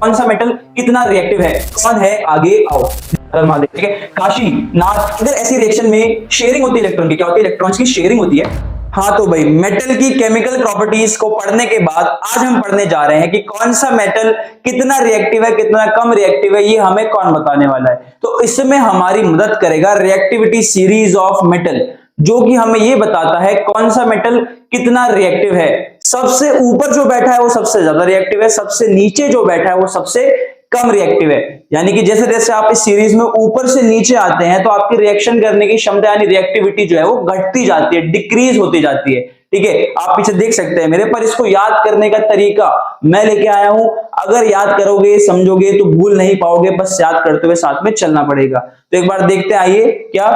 कौन सा मेटल कितना रिएक्टिव है, कौन है आगे आओ। ठीक है, काशी नाथ, अगर ऐसी रिएक्शन में शेयरिंग होती है इलेक्ट्रॉन की, क्या होती है, इलेक्ट्रॉन्स की शेयरिंग होती है। हाँ तो भाई मेटल की केमिकल प्रॉपर्टीज को पढ़ने के बाद आज हम पढ़ने जा रहे हैं कि कौन सा मेटल कितना रिएक्टिव है, कितना कम रिएक्टिव है, ये हमें कौन बताने वाला है। तो इसमें हमारी मदद करेगा रिएक्टिविटी सीरीज ऑफ मेटल, जो कि हमें ये बताता है कौन सा मेटल कितना रिएक्टिव है। सबसे ऊपर जो बैठा है वो सबसे ज्यादा रिएक्टिव है, सबसे नीचे जो बैठा है वो सबसे कम रिएक्टिव है। यानी कि जैसे जैसे आप इस सीरीज में ऊपर से नीचे आते हैं तो आपकी रिएक्शन करने की क्षमता यानी रिएक्टिविटी जो है वो घटती जाती है, डिक्रीज होती जाती है। ठीक है, आप पीछे देख सकते हैं मेरे पर। इसको याद करने का तरीका मैं लेके आया हूं, अगर याद करोगे समझोगे तो भूल नहीं पाओगे, बस याद करते हुए साथ में चलना पड़ेगा। तो एक बार देखते हैं, आइए। क्या,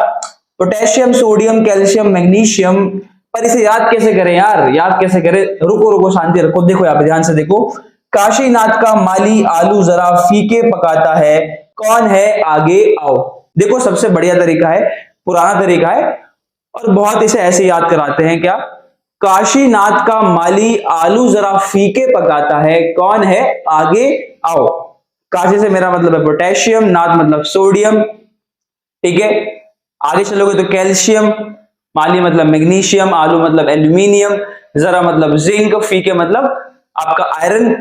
पोटेशियम, सोडियम, कैल्शियम, मैग्नीशियम, पर इसे याद कैसे करें यार, याद कैसे करें। रुको रुको, शांति रखो, देखो यहाँ पे ध्यान से देखो। काशीनाथ का माली आलू जरा फीके पकाता है, कौन है आगे आओ। देखो सबसे बढ़िया तरीका है, पुराना तरीका है और बहुत इसे ऐसे याद कराते हैं। क्या, काशीनाथ का माली आलू जरा फीके पकाता है, कौन है आगे आओ। काशी से मेरा मतलब है पोटेशियम, नाथ मतलब सोडियम। ठीक है, आगे चलोगे तो कैल्शियम, माली मतलब मैग्नीशियम, आलू मतलब एल्यूमिनियम, जरा मतलब जिंक, फीके मतलब आपका आयरन,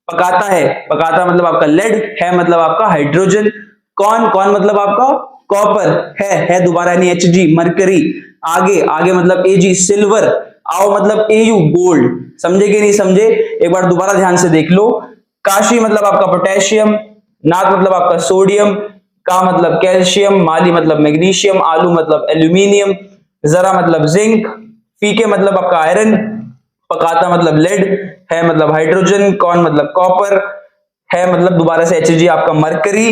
पकाता है, पकाता मतलब आपका लेड, है मतलब आपका हाइड्रोजन, कौन कौन मतलब आपका कॉपर, है दोबारा यानी Hg मरकरी, आगे आगे मतलब Ag सिल्वर, आओ मतलब Au गोल्ड। समझे कि नहीं समझे, एक बार दोबारा ध्यान से देख लो। काशी मतलब आपका पोटेशियम, नाथ मतलब आपका सोडियम, का मतलब कैल्शियम, माली मतलब मैग्नीशियम, आलू मतलब एल्यूमिनियम, जरा मतलब जिंक, फीके मतलब आपका आयरन, पकाता मतलब लेड, है मतलब हाइड्रोजन, कौन मतलब कॉपर, है मतलब दोबारा से Hg आपका मरकरी,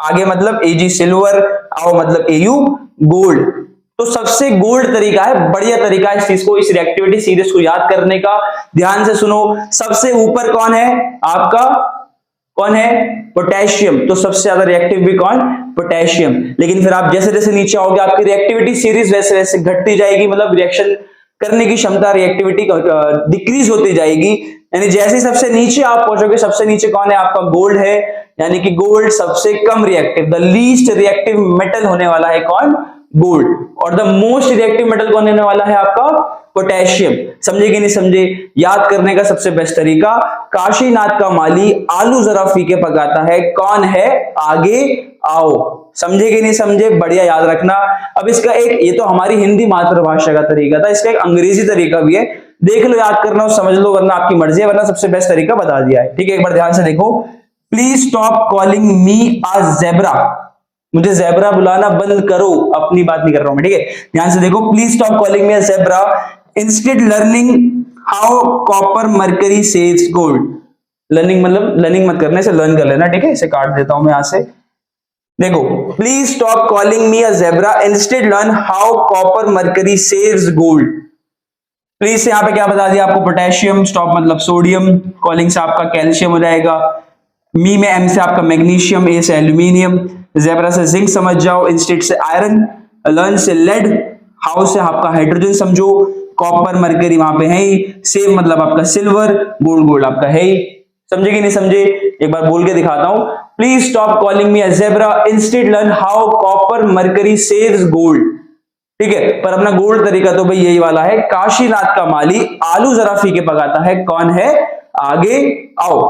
आगे मतलब Ag सिल्वर, आओ मतलब Au गोल्ड। तो सबसे गोल्ड तरीका है, बढ़िया तरीका है इस चीज को, इस रिएक्टिविटी सीरीज को याद करने का। ध्यान से सुनो, सबसे ऊपर कौन है आपका, कौन है पोटेशियम, तो सबसे ज्यादा रिएक्टिव भी कौन, पोटेशियम। लेकिन फिर आप जैसे जैसे नीचे आओगे आपकी रिएक्टिविटी सीरीज वैसे वैसे घटती जाएगी, मतलब रिएक्शन करने की क्षमता रिएक्टिविटी डिक्रीज होती जाएगी। यानी जैसे सबसे नीचे आप पहुंचोगे, सबसे नीचे कौन है आपका गोल्ड है, यानी कि गोल्ड सबसे कम reactive, the least reactive metal होने वाला है कौन, गोल्ड। और द मोस्ट रिएक्टिव मेटल कौन होने वाला है आपका पोटेशियम। समझे कि नहीं समझे, याद करने का सबसे बेस्ट तरीका, काशीनाथ का माली आलू जरा फीके पकाता है, कौन है आगे आओ। समझे कि नहीं समझे, बढ़िया याद रखना। अब इसका एक, ये तो हमारी हिंदी मातृभाषा का तरीका था, इसका एक अंग्रेजी तरीका भी है, देख लो, याद करना हो समझ लो, वरना आपकी मर्जी है, वरना सबसे बेस्ट तरीका बता दिया है। ठीक है, एक बार ध्यान से देखो। Please stop calling me a zebra, मुझे ज़ेब्रा बुलाना बंद करो, अपनी बात नहीं कर रहा हूं मैं। ठीक है, ध्यान से देखो। Please stop calling me a zebra, instead learning how copper mercury saves gold. Learning मतलब लर्निंग मत करने से लर्न कर लेना। ठीक है, इसे काट देता हूं मैं यहां से। देखो, please stop calling me a zebra, instead learn how copper mercury saves gold. Please से यहाँ पे क्या बता दिया आपको, पोटेशियम, स्टॉप मतलब सोडियम, कॉलिंग से आपका कैल्शियम हो जाएगा, मी में एम से आपका मैग्नीशियम, ए से एल्यूमिनियम, ज़ेब्रा से जिंक समझ जाओ, इंस्टेड से आयरन, लर्न से लेड, हाउ से आपका हाइड्रोजन समझो, कॉपर मरकरी वहां पे है ही, सेव मतलब आपका सिल्वर, गोल्ड गोल्ड आपका है ही। समझे कि नहीं समझे, एक बार बोल के दिखाता हूं। Please stop calling me a zebra, instead learn how copper mercury saves gold. ठीक है, पर अपना गोल्ड तरीका तो भाई यही वाला है, काशीनाथ का माली आलू जरा फीके पकाता है, कौन है आगे आओ।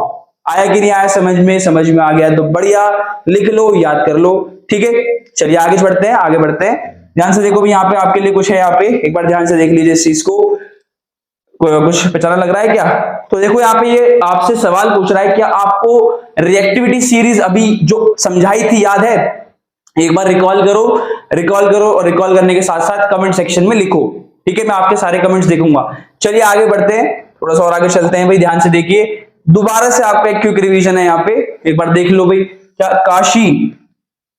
आया कि नहीं आया समझ में आ गया तो बढ़िया, लिख लो, याद कर लो। ठीक है, चलिए आगे बढ़ते हैं, आगे बढ़ते हैं। ध्यान से देखो भी, यहाँ पे आपके लिए कुछ है, यहाँ पे एक बार ध्यान से देख लीजिए इस चीज को, कुछ पहचाना लग रहा है क्या। तो देखो यहाँ पे ये आपसे सवाल पूछ रहा है, क्या आपको रिएक्टिविटी सीरीज अभी जो समझाई थी याद है, एक बार रिकॉल करो, रिकॉल करो, और रिकॉल करने के साथ साथ कमेंट सेक्शन में लिखो। ठीक है, मैं आपके सारे कमेंट्स देखूंगा। चलिए आगे बढ़ते हैं, थोड़ा सा और आगे चलते हैं भाई। ध्यान से देखिए, दोबारा से आपका एक क्विक रिवीजन है यहाँ पे, एक बार देख लो भाई। क्या, काशी,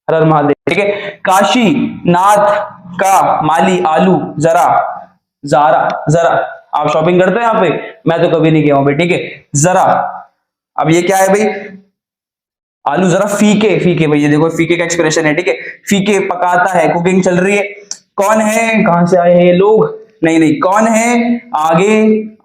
हर हर महादेव। ठीक है, काशी नाथ का माली आलू जरा, जरा आप शॉपिंग करते हो यहाँ पे, मैं तो कभी नहीं गया हूं भाई। ठीक है, जरा, अब ये क्या है भाई, आलू जरा फीके, फीके भाई, ये देखो फीके का एक्सप्रेशन है। ठीक है, फीके पकाता है, कुकिंग चल रही है, कौन है, कहां से आए हैं ये लोग, नहीं नहीं, कौन है आगे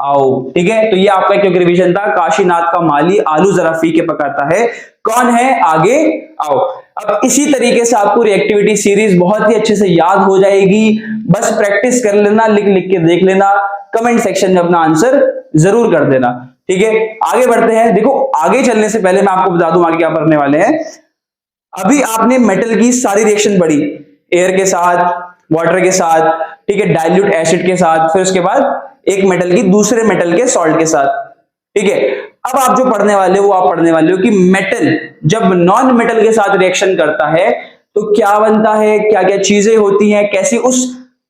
आओ। ठीक है, तो ये आपका क्योंकि रिवीजन था, काशीनाथ का माली आलू जरा फीके पकाता है, कौन है आगे आओ। अब इसी तरीके से आपको रिएक्टिविटी सीरीज बहुत ही अच्छे से याद हो जाएगी, बस प्रैक्टिस कर लेना, लिख लिख के देख लेना, कमेंट सेक्शन में अपना आंसर जरूर कर देना। ठीक है, आगे बढ़ते हैं। देखो आगे चलने से पहले मैं आपको बता दूं आगे क्या पढ़ने वाले हैं। अभी आपने मेटल की सारी रिएक्शन पढ़ी, एयर के साथ, वाटर के साथ, ठीक है, डाइल्यूट एसिड के साथ, फिर उसके बाद एक मेटल की दूसरे मेटल के सॉल्ट के साथ। ठीक है, अब आप जो पढ़ने वाले हो वो आप पढ़ने वाले हो कि मेटल जब नॉन मेटल के साथ रिएक्शन करता है तो क्या बनता है, क्या क्या चीजें होती हैं, कैसी उस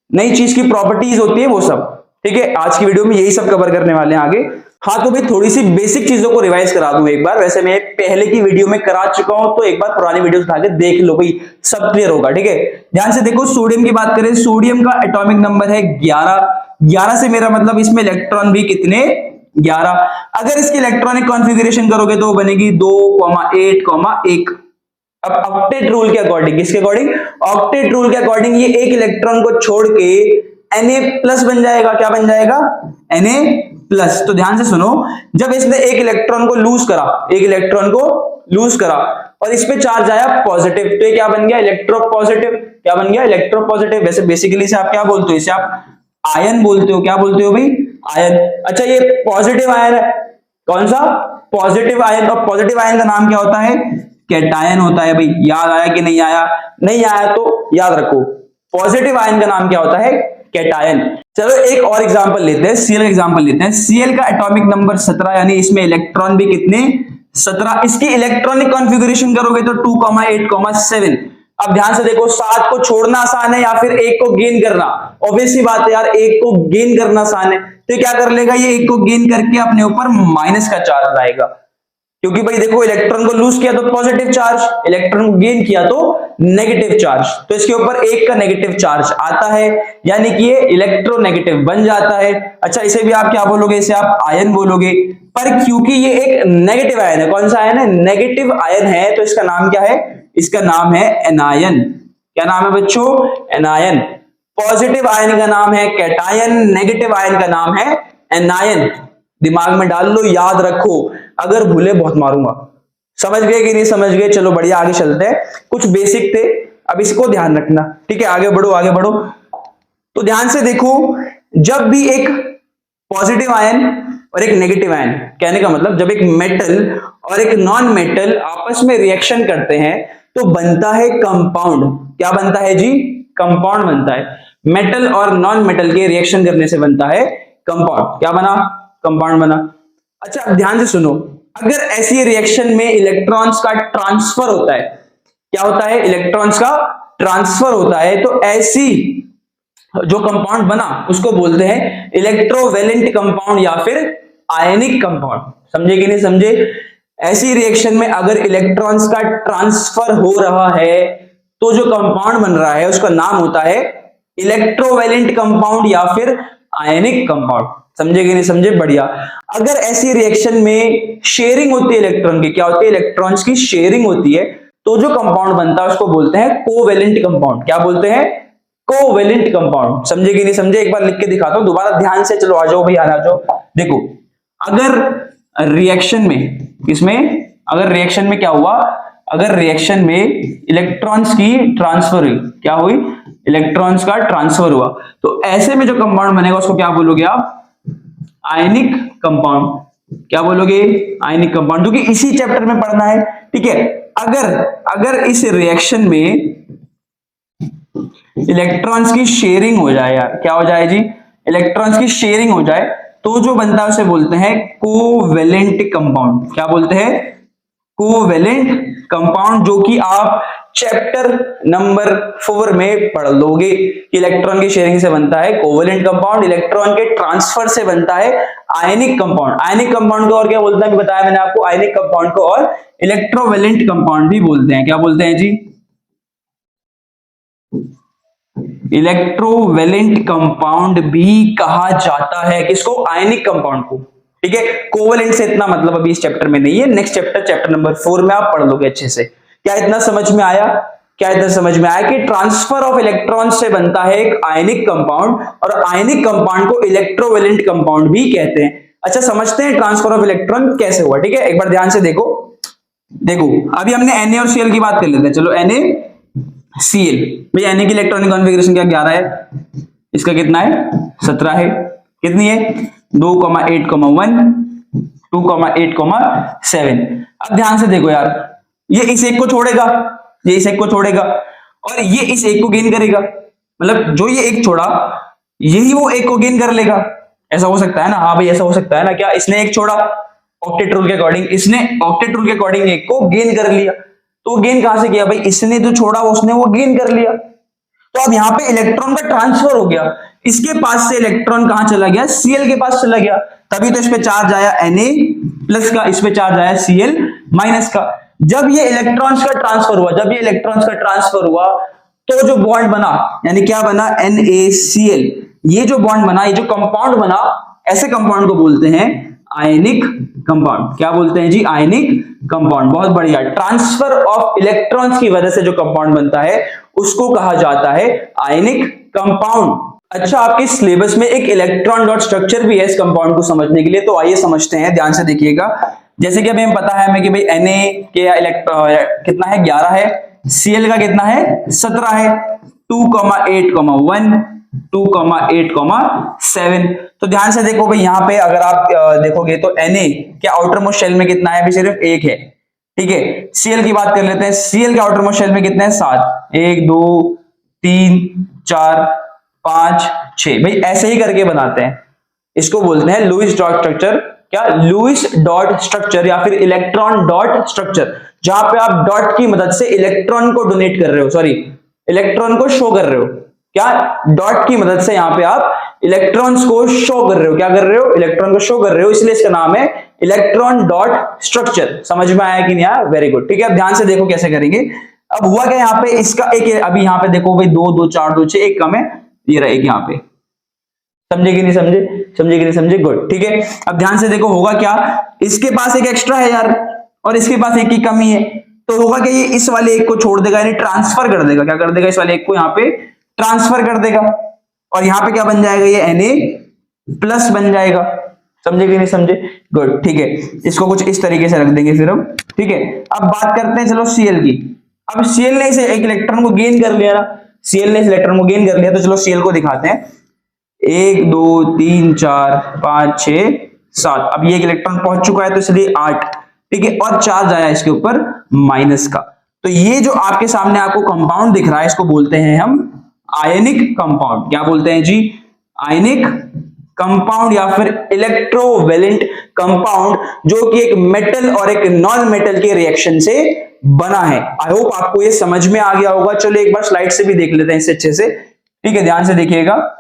नई चीज की प्रॉपर्टीज होती है, वो सब। ठीक है, आज की वीडियो में यही सब कवर करने वाले हैं आगे। हाँ तो भाई थोड़ी सी बेसिक चीजों को रिवाइज करा दूं एक बार, वैसे मैं पहले की वीडियो में करा चुका हूं, तो एक बार पुरानी वीडियो उठा के देख लो भाई, सब क्लियर होगा। ठीक है, ध्यान से देखो, सोडियम की बात करें, सोडियम का एटॉमिक नंबर है 11 से मेरा मतलब इसमें इलेक्ट्रॉन भी कितने, 11। अगर इसकी इलेक्ट्रॉनिक कॉन्फ़िगरेशन करोगे तो बनेगी 2,8,1। अब ऑक्टेट रूल के अकॉर्डिंग, किसके अकॉर्डिंग, ऑक्टेट रूल के अकॉर्डिंग ये एक इलेक्ट्रॉन को छोड़ के Na+ बन जाएगा। क्या बन जाएगा, Na+। तो ध्यान से सुनो, जब इसने एक इलेक्ट्रॉन को लूज करा, एक इलेक्ट्रॉन को लूज करा और इस पे चार्ज आया पॉजिटिव, तो ये क्या बन गया, इलेक्ट्रोपॉजिटिव। क्या बन गया, इलेक्ट्रोपॉजिटिव। वैसे बेसिकली इसे आप क्या बोलते हो, इसे आप आयन बोलते हो। क्या बोलते हो भाई, आयन। अच्छा ये पॉजिटिव आयन है, कौन सा, पॉजिटिव आयन। और पॉजिटिव आयन का नाम क्या होता है, कैटायन होता है। भाई याद आया कि नहीं आया, नहीं आया तो याद रखो, पॉजिटिव आयन का नाम क्या होता है, कैटायन। चलो एक और एग्जांपल लेते हैं, Cl का एग्जांपल लेते हैं। Cl का एटॉमिक नंबर 17, यानी इसमें इलेक्ट्रॉन भी कितने, 17। इसकी इलेक्ट्रॉनिक कॉन्फ़िगरेशन करोगे तो 2,8,7। अब ध्यान से देखो, 7 को छोड़ना आसान है या फिर 1 को गेन करना, ऑब्वियस सी बात है यार, 1 को गेन करना आसान है, तो क्या कर लेगा ये, 1 को गेन करके अपने ऊपर माइनस का चार्ज लाएगा। क्योंकि भाई देखो, इलेक्ट्रॉन को लूज किया तो पॉजिटिव चार्ज, इलेक्ट्रॉन को गेन किया तो नेगेटिव चार्ज, तो इसके ऊपर 1 का नेगेटिव चार्ज आता है, यानी कि ये इलेक्ट्रोनेगेटिव बन जाता है। अच्छा इसे भी आप क्या बोलोगे, इसे आप आयन बोलोगे, पर क्योंकि ये एक नेगेटिव आयन है, कौन सा आयन है, नेगेटिव आयन है, तो इसका नाम क्या है, इसका नाम है एनायन। क्या नाम है बच्चों, एनायन। पॉजिटिव आयन का नाम है कैटायन, नेगेटिव आयन का नाम है एनायन। दिमाग में डाल लो, याद रखो, अगर भूले बहुत मारूंगा। समझ गए कि नहीं समझ गए, चलो बढ़िया आगे चलते हैं। कुछ बेसिक थे, अब इसको ध्यान रखना। ठीक है, आगे बढ़ो आगे बढ़ो। तो ध्यान से देखो, जब भी एक पॉजिटिव आयन और एक नेगेटिव आयन, कहने का मतलब जब एक मेटल और एक नॉन मेटल आपस में रिएक्शन करते हैं तो बनता है कंपाउंड। क्या बनता है जी, कंपाउंड बनता है। मेटल और नॉन मेटल के रिएक्शन करने से बनता है कंपाउंड। क्या बना, कंपाउंड बना। अच्छा अब ध्यान से सुनो, अगर ऐसी रिएक्शन में इलेक्ट्रॉन्स का ट्रांसफर होता है, क्या होता है, इलेक्ट्रॉन्स का ट्रांसफर होता है, तो ऐसी जो कंपाउंड बना उसको बोलते हैं इलेक्ट्रोवेलेंट कंपाउंड या फिर आयनिक कंपाउंड। समझे कि नहीं समझे, ऐसी रिएक्शन में अगर इलेक्ट्रॉन्स का ट्रांसफर हो रहा है तो जो कंपाउंड बन रहा है उसका नाम होता है इलेक्ट्रोवेलेंट कंपाउंड या फिर आयनिक कंपाउंड। समझे कि नहीं समझे, बढ़िया। अगर ऐसी रिएक्शन में शेयरिंग होती है इलेक्ट्रॉन की, क्या होती है, इलेक्ट्रॉन्स की शेयरिंग होती है, तो जो कंपाउंड बनता है उसको बोलते हैं कोवेलेंट कंपाउंड। क्या बोलते हैं, कोवेलेंट कंपाउंड। समझे कि नहीं समझे, एक बार लिख के दिखाता हूं दोबारा ध्यान से, चलो आ जाओ भाई आ जाओ। देखो अगर रिएक्शन में, इसमें अगर रिएक्शन में क्या हुआ, अगर रिएक्शन में इलेक्ट्रॉन्स की ट्रांसफर हुई, क्या हुई, इलेक्ट्रॉन्स का ट्रांसफर हुआ, तो ऐसे में जो कंपाउंड बनेगा उसको क्या बोलोगे आप, आयनिक कंपाउंड। क्या बोलोगे, आयनिक कंपाउंड, जो कि इसी चैप्टर में पढ़ना है। ठीक है, अगर इस रिएक्शन में इलेक्ट्रॉन्स की शेयरिंग हो जाए, यार क्या हो जाए जी, इलेक्ट्रॉन्स की शेयरिंग हो जाए, तो जो बनता है उसे बोलते हैं कोवेलेंट कंपाउंड। क्या बोलते हैं, कोवेलेंट कंपाउंड, जो कि आप चैप्टर नंबर 4 में पढ़ लोगे। इलेक्ट्रॉन की शेयरिंग से बनता है कोवेलेंट कंपाउंड, इलेक्ट्रॉन के ट्रांसफर से बनता है आयनिक कंपाउंड। आयनिक कंपाउंड को और क्या बोलते हैं, बताया मैंने आपको, आयनिक कंपाउंड को और इलेक्ट्रोवेलेंट कंपाउंड भी बोलते हैं। क्या बोलते हैं जी, इलेक्ट्रोवेलेंट कंपाउंड भी कहा जाता है किसको, आयनिक कंपाउंड को। ठीक है, कोवेलेंट से इतना मतलब अभी इस चैप्टर में नहीं है, नेक्स्ट चैप्टर, चैप्टर नंबर 4 में आप पढ़ लोगे अच्छे से। क्या इतना समझ में आया, क्या इधर समझ में आया कि ट्रांसफर ऑफ इलेक्ट्रॉन से बनता है एक आयनिक कंपाउंड, और आयनिक कंपाउंड को इलेक्ट्रोवेलेंट कंपाउंड भी कहते हैं। अच्छा, समझते हैं ट्रांसफर ऑफ इलेक्ट्रॉन कैसे हुआ। ठीक है, एक बार ध्यान से देखो अभी हमने Na और Cl की बात कर लेते हैं। चलो NaCl, भाई Na की इलेक्ट्रॉनिक कॉन्फ़िगरेशन क्या 11 है, इसका कितना है 17 है, कितनी है 2,8,1 2,8,7। अब ध्यान से देखो यार, ये इस एक को छोड़ेगा, ये इस एक को छोड़ेगा, और ये इस एक को गेन करेगा, मतलब जो ये एक छोड़ा यही वो एक को गेन कर लेगा। ऐसा हो सकता है ना? हाँ भाई ऐसा हो सकता है ना। क्या इसने एक छोड़ा ऑक्टेट रूल के अकॉर्डिंग, इसने ऑक्टेट रूल के अकॉर्डिंग एक को गेन कर लिया, तो गेन कहां से किया भाई? इसने जो छोड़ा उसने वो गेन कर लिया। तो अब यहाँ पे इलेक्ट्रॉन का ट्रांसफर हो गया, इसके पास से इलेक्ट्रॉन कहां चला गया? Cl के पास चला गया, तभी तो इस पे चार्ज आया Na प्लस का, इस पे चार्ज आया Cl माइनस का। जब ये इलेक्ट्रॉन्स का ट्रांसफर हुआ, तो जो बॉन्ड बना, यानी क्या बना? NaCl। ये जो बॉन्ड बना, ये जो कंपाउंड बना, ऐसे कंपाउंड को बोलते हैं आयनिक कंपाउंड। क्या बोलते हैं जी? Ionic compound. बहुत बढ़िया। ट्रांसफर ऑफ इलेक्ट्रॉन्स की वजह से जो कंपाउंड बनता है उसको कहा जाता है आयनिक कंपाउंड। अच्छा, आपके सिलेबस में एक इलेक्ट्रॉन डॉट स्ट्रक्चर भी है इस कंपाउंड को समझने के लिए, तो आइए समझते हैं, ध्यान से देखिएगा। जैसे कि हमें पता है कि भाई Na के कितना है 11 है, Cl का कितना है 17 है, 2,8,1 2,8,7। तो ध्यान से देखो भाई, यहाँ पे अगर आप देखोगे तो Na के आउटर मोस्ट शेल में कितना है? भी सिर्फ एक है। ठीक है, Cl की बात कर लेते हैं। Cl के आउटर मोस्ट शेल में कितने हैं? 7, 1 2 3 4 5 6। भाई ऐसे ही करके बनाते हैं, इसको बोलते हैं लुईस डॉट स्ट्रक्चर। क्या? लुईस डॉट स्ट्रक्चर या फिर इलेक्ट्रॉन डॉट स्ट्रक्चर, जहां पे आप डॉट की मदद से इलेक्ट्रॉन को डोनेट कर रहे हो, सॉरी इलेक्ट्रॉन को शो कर रहे हो। क्या? डॉट की मदद से यहां पे आप इलेक्ट्रॉन्स को शो कर रहे हो। क्या कर रहे हो? इलेक्ट्रॉन को शो कर रहे हो, इसलिए इसका नाम है इलेक्ट्रॉन डॉट स्ट्रक्चर। समझ में आया कि नहीं आया? Very good. ठीक है, अब ध्यान से देखो कैसे करेंगे। अब हुआ क्या यहाँ पे, इसका एक, अभी यहाँ पे देखो भाई 2 2 4 2 6, एक कम है, ये रहा एक यहाँ पे। समझे कि नहीं समझे? समझे कि नहीं समझे? गुड। ठीक है, अब ध्यान से देखो होगा क्या, इसके पास एक एक्स्ट्रा है यार, और इसके पास एक की कमी है, तो होगा क्या, ये इस वाले एक को छोड़ देगा, यानी ट्रांसफर कर देगा। क्या कर देगा? इस वाले एक को यहाँ पे ट्रांसफर कर देगा, और यहाँ पे क्या बन जाएगा? ये Na प्लस बन जाएगा। समझे कि नहीं समझे? गुड। ठीक है, इसको कुछ इस तरीके से रख देंगे फिर हम। ठीक है, अब बात करते हैं चलो Cl की। अब Cl ने इसे एक इलेक्ट्रॉन को गेन कर लिया ना, Cl ने इस इलेक्ट्रॉन को गेन कर लिया, तो चलो Cl को दिखाते हैं। 1 2 3 4 5 6 7। अब ये एक इलेक्ट्रॉन पहुंच चुका है, तो इसलिए 8। ठीक है, और चार्ज आया इसके ऊपर माइनस का। तो ये जो आपके सामने आपको कंपाउंड दिख रहा है, इसको बोलते हैं हम आयनिक कंपाउंड। क्या बोलते हैं जी? आयनिक कंपाउंड या फिर इलेक्ट्रोवेलेंट कंपाउंड, जो कि एक मेटल और एक नॉन मेटल के रिएक्शन से बना है। आई होप आपको ये समझ में आ गया होगा। चलो एक बार स्लाइड से भी देख लेते हैं इससे अच्छे से। ठीक है, ध्यान से देखिएगा।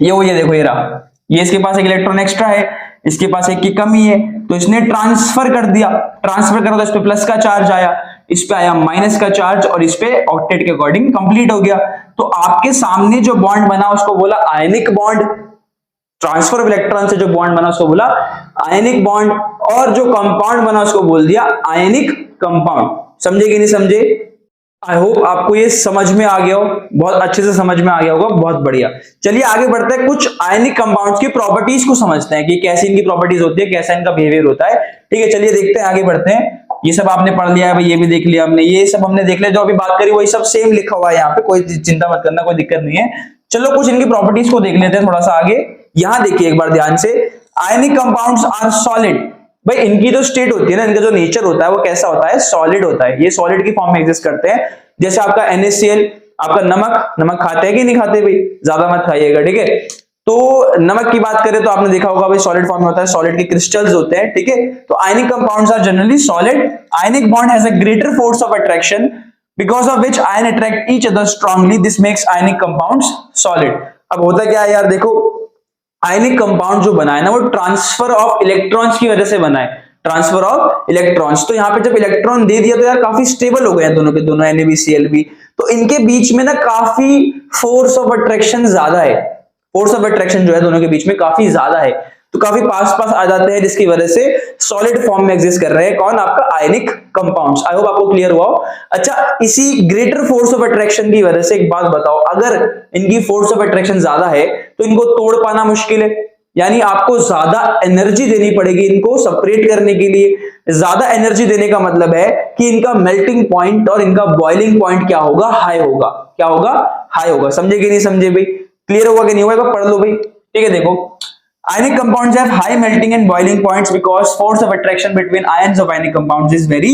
ये देखो, ये रहा, ये इसके पास एक इलेक्ट्रॉन एक्स्ट्रा है, इसके पास एक की कमी है, तो इसने ट्रांसफर कर दिया। ट्रांसफर करा तो इस पे प्लस का चार्ज आया, इस पे आया माइनस का चार्ज, और इस पे ऑक्टेट के अकॉर्डिंग कंप्लीट हो गया। तो आपके सामने जो बॉन्ड बना उसको बोला ionic bond. Transfer of electron से जो बॉन्ड बना उसको बोला आयनिक बॉन्ड, और जो कंपाउंड बना उसको बोल दिया आयनिक कंपाउंड। समझे कि नहीं समझे? आई होप आपको ये समझ में आ गया हो, बहुत अच्छे से समझ में आ गया होगा। बहुत बढ़िया। चलिए आगे बढ़ते हैं, कुछ आयनिक कंपाउंड्स की प्रॉपर्टीज को समझते हैं कि कैसी इनकी प्रॉपर्टीज होती है, कैसा इनका बिहेवियर होता है। ठीक है, चलिए देखते हैं, आगे बढ़ते हैं। ये सब आपने पढ़ लिया है भाई, ये भी देख लिया हमने, ये सब हमने देख लिया, जो अभी बात करी वही सब सेम लिखा हुआ है यहाँ पे, कोई चिंता मत करना, कोई दिक्कत नहीं है। चलो कुछ इनकी प्रॉपर्टीज को देख लेते हैं थोड़ा सा आगे। यहां देखिए एक बार ध्यान से, आयनिक कंपाउंड्स आर सॉलिड। भाई इनकी जो स्टेट होती है ना, इनका जो नेचर होता है वो कैसा होता है? सॉलिड होता है। ये सॉलिड की फॉर्म में एग्जिस्ट करते हैं। जैसे आपका NaCl, आपका नमक खाते हैं कि नहीं खाते? भाई ज्यादा मत खाइएगा, ठीक है। तो नमक की बात करें तो आपने देखा होगा भाई सॉलिड फॉर्म में होता है, सॉलिड के क्रिस्टल्स होते हैं, ठीक है। तो ionic compounds are generally solid. Ionic bond has a greater force of attraction because of which ion attract each other strongly. This makes ionic compounds solid. अब होता क्या है यार, देखो आयनिक कंपाउंड जो बना है ना, वो ट्रांसफर ऑफ इलेक्ट्रॉन्स की वजह से बना है। ट्रांसफर ऑफ इलेक्ट्रॉन्स, तो यहाँ पे जब इलेक्ट्रॉन दे दिया तो यार काफी स्टेबल हो गए हैं दोनों के दोनों, NaBCl भी। तो इनके बीच में ना काफी फोर्स ऑफ अट्रैक्शन ज्यादा है। फोर्स ऑफ अट्रैक्शन जो है दोनों के बीच में काफी ज्यादा है। तो काफी पास पास आ जाते हैं, जिसकी वजह से सॉलिड फॉर्म में एग्जिस्ट कर रहे हैं कौन, आपका आयनिक कंपाउंड्स। आई होप आपको क्लियर हुआ हो। अच्छा, इसी ग्रेटर फोर्स ऑफ अट्रैक्शन की वजह से एक बात बताओ, अगर इनकी फोर्स ऑफ अट्रैक्शन ज्यादा है तो इनको तोड़ पाना मुश्किल है, यानी आपको ज्यादा एनर्जी देनी पड़ेगी इनको सेपरेट करने के लिए। ज्यादा एनर्जी देने का मतलब है कि इनका मेल्टिंग पॉइंट और इनका बॉइलिंग पॉइंट क्या होगा, हाई होगा। क्या होगा, हाई होगा। समझे कि नहीं समझे भाई, क्लियर होगा कि नहीं होगा, पढ़ लो भाई। ठीक है, देखो ionic compounds have high melting and boiling points because force of attraction between ions of ionic compounds is very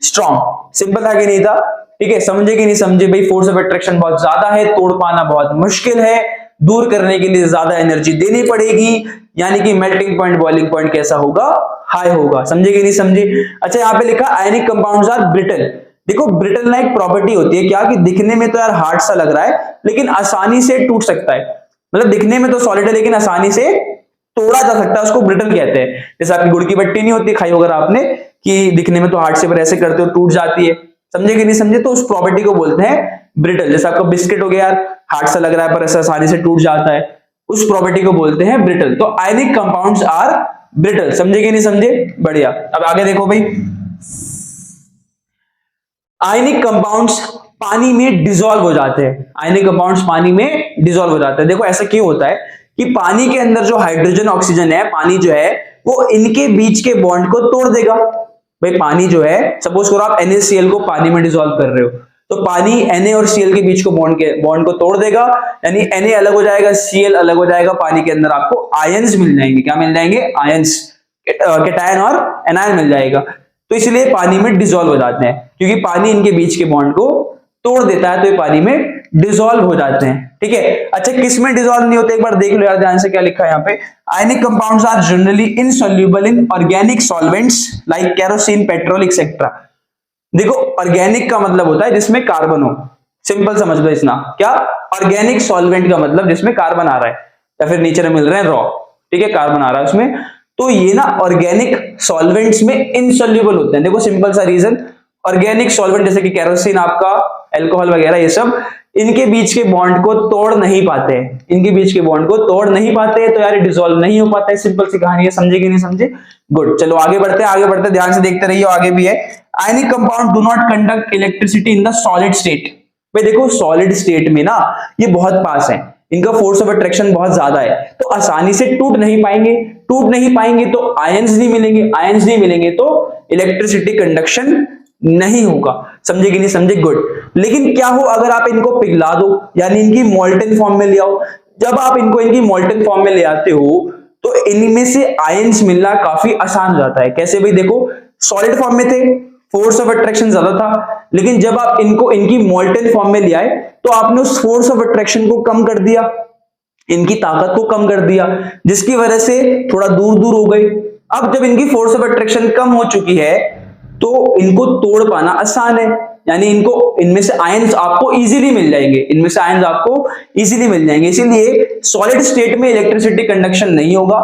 strong। Simple था कि नहीं था? ठीक है, समझे कि नहीं समझे भाई, फोर्स ऑफ अट्रैक्शन बहुत ज्यादा है, तोड़ पाना बहुत मुश्किल है, दूर करने के लिए ज्यादा एनर्जी देनी पड़ेगी, यानी कि मेल्टिंग पॉइंट बॉइलिंग पॉइंट कैसा होगा, हाई होगा। समझे कि नहीं समझे? अच्छा, यहाँ पे लिखा आयनिक कंपाउंड्स आर ब्रिटल। देखो ब्रिटल ना एक प्रॉपर्टी होती है क्या, कि दिखने में तो यार हार्ड सा लग रहा है लेकिन आसानी से टूट सकता है। मतलब दिखने में तो सॉलिड है लेकिन आसानी से तोड़ा जा सकता है, उसको ब्रिटल कहते हैं। जैसे आपकी गुड़ की बट्टी नहीं होती, खाई होगा आपने, कि दिखने में तो हार्ड से पर ऐसे करते हो टूट जाती है। समझे कि नहीं समझे? तो उस प्रॉपर्टी को बोलते हैं ब्रिटल। जैसे आपका बिस्किट हो गया यार, हार्ड सा लग रहा है पर ऐसा आसानी से टूट जाता है, उस प्रॉपर्टी को बोलते हैं ब्रिटल। तो आयनिक कंपाउंड्स आर ब्रिटल। समझे कि नहीं समझे? बढ़िया। अब आगे देखो भाई, आयनिक कंपाउंड्स पानी में डिसॉल्व हो जाते हैं। आयनिक कंपाउंड्स पानी में डिसॉल्व हो जाते हैं। देखो ऐसा क्यों होता है कि पानी के अंदर जो हाइड्रोजन ऑक्सीजन है, पानी जो है वो इनके बीच के बॉन्ड को तोड़ देगा। भाई पानी जो है, सपोज करो आप NaCl को पानी में डिसॉल्व कर रहे हो, तो पानी Na और Cl के बीच को बॉन्ड को तोड़ देगा, यानी Na अलग हो जाएगा, Cl अलग हो जाएगा, पानी के अंदर आपको आयंस मिल जाएंगे। क्या मिल जाएंगे? आयंस, कैटायन और एनायन मिल जाएगा। तो इसलिए पानी में डिसॉल्व हो जाते हैं, क्योंकि पानी इनके बीच के बॉन्ड को तोड़ देता है, तो ये पानी में डिसॉल्व हो जाते हैं। ठीक है, अच्छा किस में डिसॉल्व नहीं होते, एक बार देख लो यार ध्यान से, क्या लिखा है यहाँ पे, ionic compounds are generally insoluble in organic solvents like kerosene, petrol etcetera. देखो ऑर्गेनिक का मतलब होता है जिसमें कार्बन हो, सिंपल समझ लो इसना। क्या? ऑर्गेनिक सॉल्वेंट का मतलब जिसमें कार्बन आ रहा है या फिर नीचे में मिल रहे हैं रॉ, ठीक है, कार्बन आ रहा है उसमें, तो ये ना ऑर्गेनिक सॉल्वेंट्स में इनसॉल्युबल होते हैं। देखो सिंपल सा रीजन, ऑर्गेनिक सॉल्वेंट जैसे कि केरोसिन, आपका अल्कोहल वगैरह, ये सब इनके बीच के बॉन्ड को तोड़ नहीं पाते हैं, इनके बीच के बॉन्ड को तोड़ नहीं पाते हैं, तो यार डिसॉल्व नहीं हो पाता है। सिंपल सी कहानी है, समझे कि नहीं समझे? गुड, चलो आगे बढ़ते हैं, आगे बढ़ते हैं, ध्यान से देखते रहिए, आगे भी है। Ionic compound do not conduct electricity in the solid state. भाई देखो सॉलिड स्टेट में ना ये बहुत पास है, इनका फोर्स ऑफ अट्रैक्शन बहुत ज्यादा है, तो आसानी से टूट नहीं पाएंगे। टूट नहीं पाएंगे तो आयंस नहीं मिलेंगे, आयंस नहीं मिलेंगे तो इलेक्ट्रिसिटी कंडक्शन नहीं होगा। समझे कि नहीं समझे? गुड। लेकिन क्या हो अगर आप इनको पिघला दो, यानी इनकी मोल्टन फॉर्म में ले आओ। जब आप इनको इनकी मोल्टन फॉर्म में ले आते हो तो इनमें से आयंस मिलना काफी आसान हो जाता है। कैसे भाई? देखो सॉलिड फॉर्म में थे, फोर्स ऑफ अट्रैक्शन ज्यादा था, लेकिन जब आप इनको इनकी मोल्टन फॉर्म में ले आए तो आपने उस फोर्स ऑफ अट्रैक्शन को कम कर दिया, इनकी ताकत को कम कर दिया, जिसकी वजह से थोड़ा दूर दूर हो गए। अब जब इनकी फोर्स ऑफ अट्रैक्शन कम हो चुकी है तो इनको तोड़ पाना आसान है, यानी इनको इनमें से आयंस आपको इजीली मिल जाएंगे, इनमें से आयंस आपको इजीली मिल जाएंगे। इसीलिए सॉलिड स्टेट में इलेक्ट्रिसिटी कंडक्शन नहीं होगा,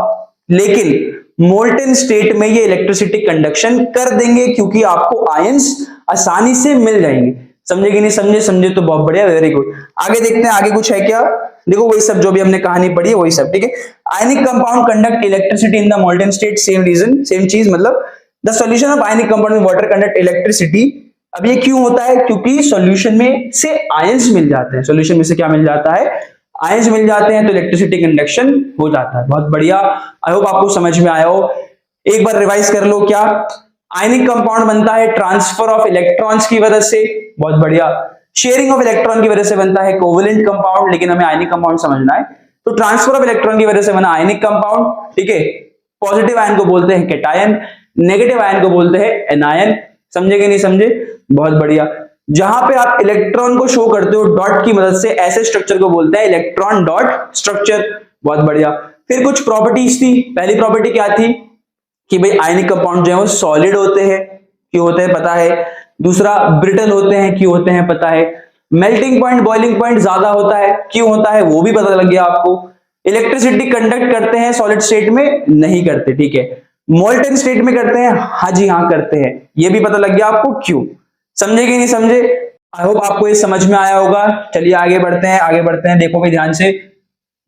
लेकिन मोल्टन स्टेट में ये इलेक्ट्रिसिटी कंडक्शन कर देंगे, क्योंकि आपको आयंस आसानी से मिल जाएंगे। समझे कि नहीं समझे? समझे तो बहुत बढ़िया, वेरी गुड। आगे देखते हैं, आगे कुछ है क्या? देखो वही सब जो भी हमने कहानी पढ़ी है वही सब, ठीक है। Ionic compound conduct electricity in the molten state, same reason, same चीज, मतलब the solution of ionic compound में वाटर कंडक्ट इलेक्ट्रिसिटी। अब ये क्यों होता है? क्योंकि सॉल्यूशन में से आयंस मिल जाते हैं, सॉल्यूशन में से क्या मिल जाता है? आयंस मिल जाते हैं, तो इलेक्ट्रिसिटी कंडक्शन हो जाता है। बहुत बढ़िया, आई होप आपको समझ में आया हो। एक बार रिवाइज कर लो, क्या आयनिक कंपाउंड बनता है ट्रांसफर ऑफ इलेक्ट्रॉन्स की वजह से, बहुत बढ़िया, शेयरिंग ऑफ इलेक्ट्रॉन की वजह से बनता है कोवेलेंट कंपाउंड, लेकिन हमें आयनिक कंपाउंड समझना है, तो ट्रांसफर ऑफ इलेक्ट्रॉन की वजह से बना आयनिक कंपाउंड, ठीक है। पॉजिटिव आयन को बोलते हैं कैटायन, नेगेटिव आयन को बोलते हैं एनायन। समझे कि नहीं समझे? बहुत बढ़िया। जहां पे आप इलेक्ट्रॉन को शो करते हो डॉट की मदद से, ऐसे स्ट्रक्चर को बोलते हैं इलेक्ट्रॉन डॉट स्ट्रक्चर। बहुत बढ़िया। फिर कुछ प्रॉपर्टीज थी। पहली प्रॉपर्टी क्या थी कि भाई आयनिक कंपाउंड जो है वो सॉलिड होते हैं, क्यों होते हैं पता है। दूसरा ब्रिटल होते हैं, क्यों होते हैं पता है। मेल्टिंग पॉइंट बॉइलिंग पॉइंट ज्यादा होता है, क्यों होता है वो भी पता लग गया आपको। इलेक्ट्रिसिटी कंडक्ट करते हैं सॉलिड स्टेट में, नहीं करते, ठीक है। मोल्टन स्टेट में करते हैं, हाँ जी हाँ करते हैं, ये भी पता लग गया आपको क्यों। समझे कि नहीं समझे? आई होप आपको ये समझ में आया होगा। चलिए आगे बढ़ते हैं, आगे बढ़ते हैं। देखो भाई ध्यान से,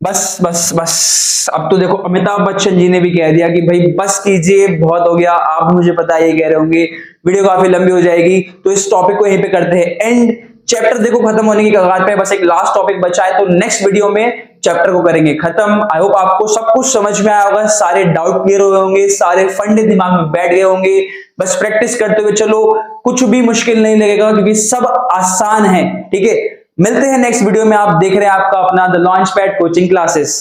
बस बस बस, अब तो देखो अमिताभ बच्चन जी ने भी कह दिया कि भाई बस कीजिए, बहुत हो गया। आप मुझे पता है ये कह रहे होंगे वीडियो काफी लंबी हो जाएगी, तो इस टॉपिक को यहीं पे करते हैं एंड। चैप्टर देखो खत्म होने की कगार पे है, बस एक लास्ट टॉपिक बचा है, तो नेक्स्ट वीडियो में चैप्टर को करेंगे खत्म। आई होप आपको सब कुछ समझ में आया होगा, सारे डाउट क्लियर हुए होंगे, सारे फंडे दिमाग में बैठ गए होंगे। बस प्रैक्टिस करते हुए चलो, कुछ भी मुश्किल नहीं लगेगा क्योंकि सब आसान है। ठीक है, मिलते हैं नेक्स्ट वीडियो में। आप देख रहे हैं आपका अपना the launch pad coaching classes.